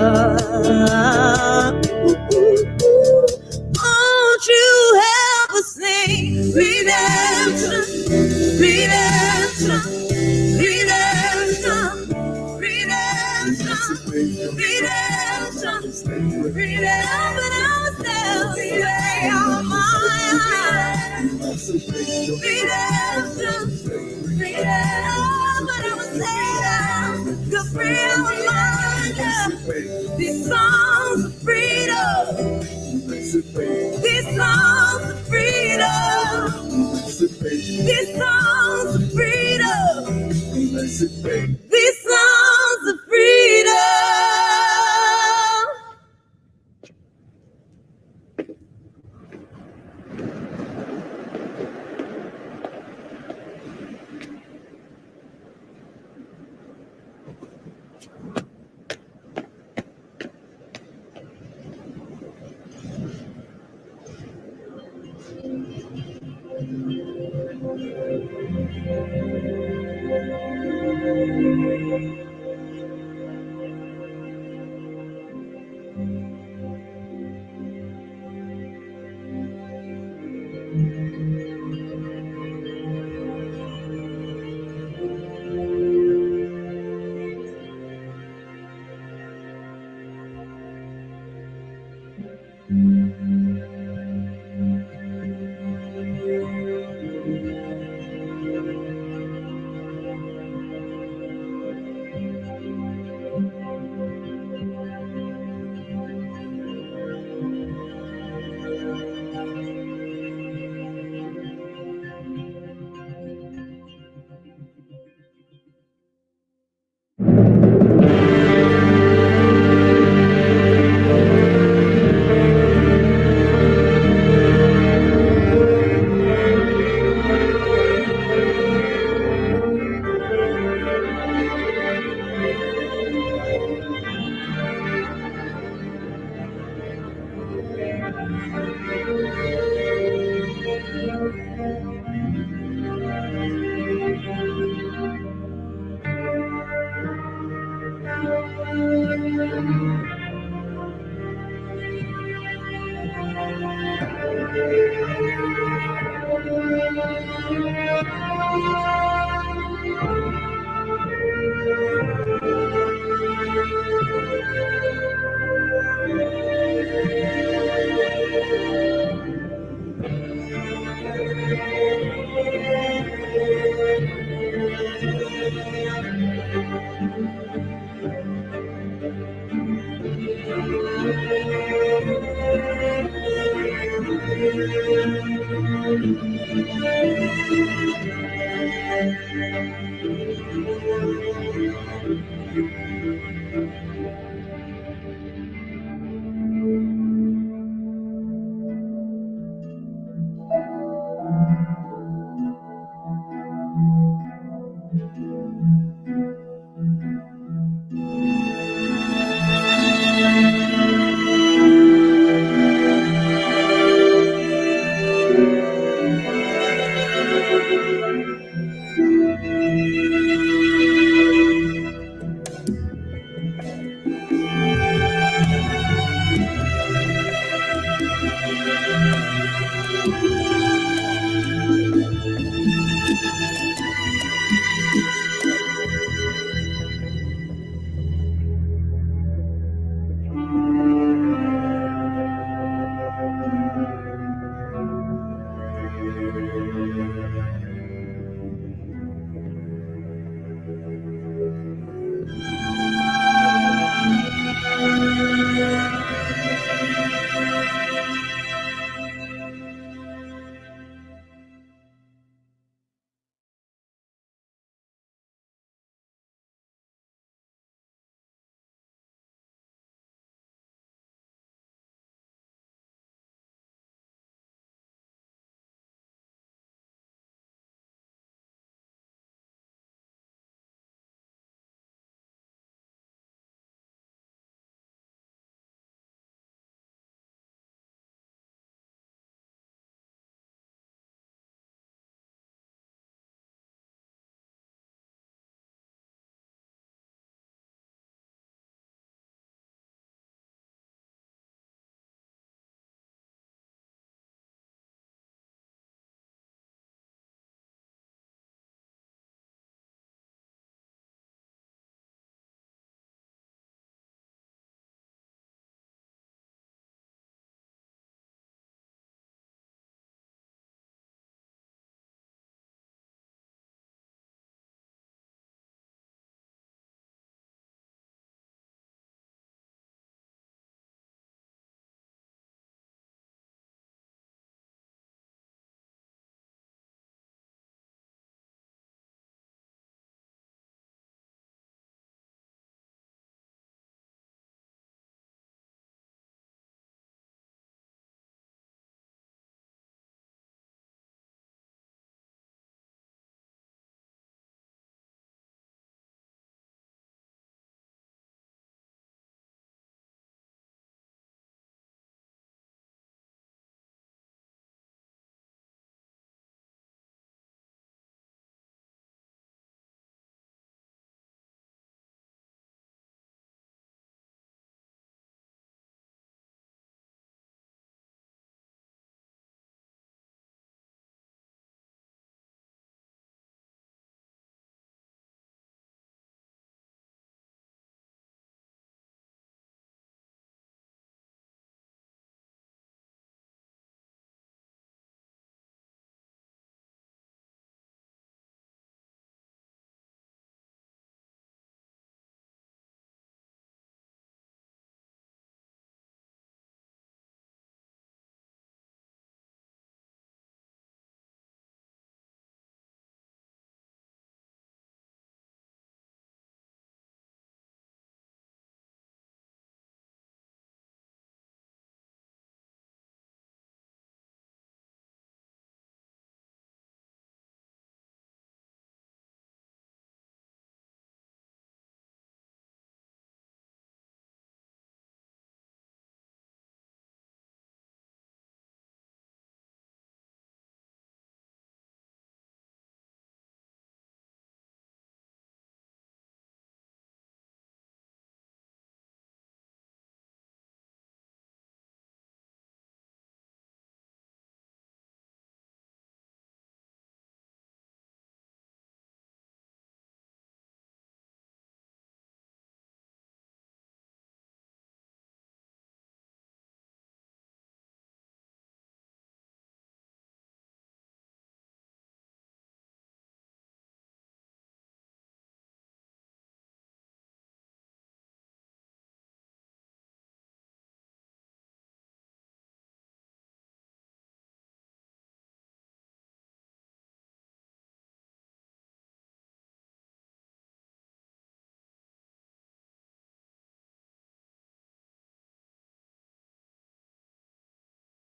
Won't you help us sing redemption, redemption, redemption, redemption, redemption, redemption ourselves, free our mind. Redemption, redemption ourselves, to free our mind. These songs of freedom, these songs of freedom, these songs of freedom, these songs of freedom.